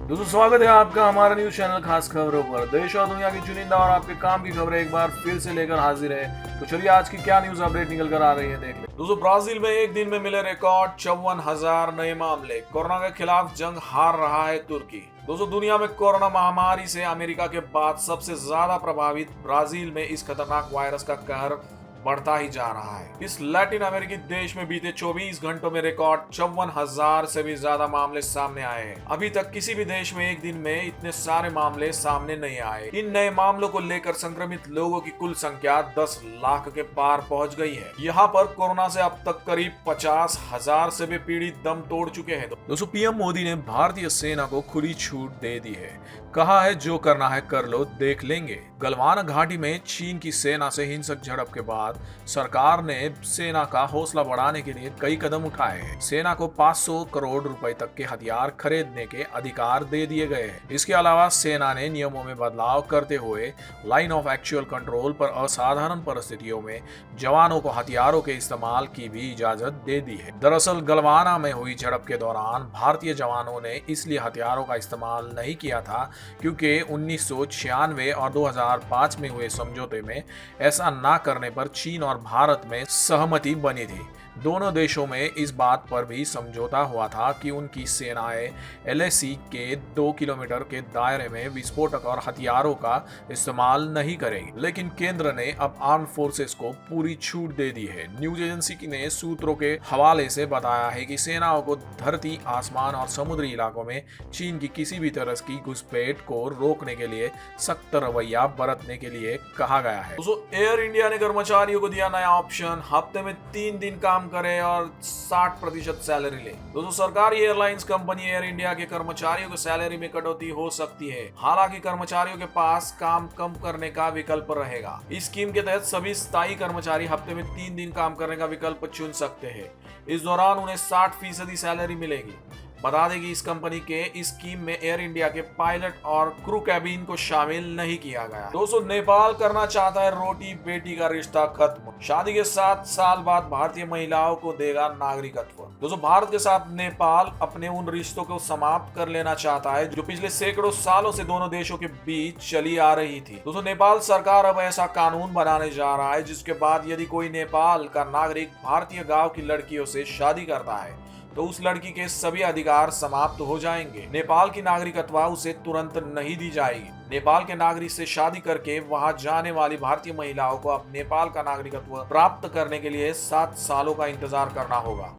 दोस्तों स्वागत है आपका हमारा न्यूज चैनल खास खबरों पर। देश और दुनिया की चुनिंदा और आपके काम की खबरें एक बार फिर से लेकर हाजिर है। तो चलिए आज की क्या न्यूज अपडेट निकल कर आ रही है देख ले। दोस्तों ब्राजील में एक दिन में मिले रिकॉर्ड 54,000 नए मामले। कोरोना के खिलाफ जंग हार रहा है तुर्की। दोस्तों दुनिया में कोरोना महामारी से अमेरिका के बाद सबसे ज्यादा प्रभावित ब्राजील में इस खतरनाक वायरस का कहर बढ़ता ही जा रहा है। इस लैटिन अमेरिकी देश में बीते 24 घंटों में रिकॉर्ड 54,000 से भी ज्यादा मामले सामने आए हैं। अभी तक किसी भी देश में एक दिन में इतने सारे मामले सामने नहीं आए। इन नए मामलों को लेकर संक्रमित लोगों की कुल संख्या 10 लाख के पार पहुंच गई है। यहाँ पर कोरोना से अब तक करीब 50,000 से भी पीड़ित दम तोड़ चुके हैं। दोस्तों पीएम मोदी ने भारतीय सेना को खुली छूट दे दी है। कहा है जो करना है कर लो, देख लेंगे। गलवान घाटी में चीन की सेना से हिंसक झड़प के बाद सरकार ने सेना का हौसला बढ़ाने के लिए कई कदम उठाए हैं। सेना को 500 करोड़ रुपए तक के हथियार खरीदने के अधिकार दे दिए गए हैं। इसके अलावा सेना ने नियमों में बदलाव करते हुए लाइन ऑफ एक्चुअल कंट्रोल पर असाधारण परिस्थितियों में जवानों को हथियारों के इस्तेमाल की भी इजाजत दे दी है। दरअसल गलवाना में हुई झड़प के दौरान भारतीय जवानों ने इसलिए हथियारों का इस्तेमाल नहीं किया था क्योंकि 1996 और 2005 में हुए समझौते में ऐसा न करने पर चीन और भारत में सहमति बनी थी। दोनों देशों में इस बात पर भी समझौता हुआ था कि उनकी सेनाएं एलएसी के 2 किलोमीटर के दायरे में विस्फोटक और हथियारों का इस्तेमाल नहीं करेंगी। लेकिन केंद्र ने अब आर्म फोर्सेस को पूरी छूट दे दी है। न्यूज एजेंसी ने सूत्रों के हवाले से बताया है कि सेनाओं को धरती, आसमान और समुद्री इलाकों में चीन की किसी भी तरह की घुसपैठ को रोकने के लिए सख्त रवैया बरतने के लिए कहा गया है। एयर इंडिया ने कर्मचारियों को दिया नया ऑप्शन, हफ्ते में 3 दिन काम करें और 60% सैलरी ले। दोस्तों सरकारी एयरलाइंस कंपनी एयर इंडिया के कर्मचारियों की सैलरी में कटौती हो सकती है। हालांकि कर्मचारियों के पास काम कम करने का विकल्प रहेगा। इस स्कीम के तहत सभी स्थायी कर्मचारी हफ्ते में 3 दिन काम करने का विकल्प चुन सकते हैं। इस दौरान उन्हें 60% सैलरी मिलेगी। बता दें कि इस कंपनी के इस स्कीम में एयर इंडिया के पायलट और क्रू कैबिन को शामिल नहीं किया गया। दोस्तों नेपाल करना चाहता है रोटी बेटी का रिश्ता खत्म। शादी के 7 साल बाद भारतीय महिलाओं को देगा नागरिकत्व। दोस्तों भारत के साथ नेपाल अपने उन रिश्तों को समाप्त कर लेना चाहता है जो पिछले सैकड़ों सालों से दोनों देशों के बीच चली आ रही थी। दोस्तों नेपाल सरकार अब ऐसा कानून बनाने जा रहा है जिसके बाद यदि कोई नेपाल का नागरिक भारतीय गांव की लड़कियों से शादी करता है तो उस लड़की के सभी अधिकार समाप्त हो जाएंगे। नेपाल की नागरिकत्व उसे तुरंत नहीं दी जाएगी। नेपाल के नागरिक से शादी करके वहां जाने वाली भारतीय महिलाओं को अब नेपाल का नागरिकत्व प्राप्त करने के लिए 7 सालों का इंतजार करना होगा।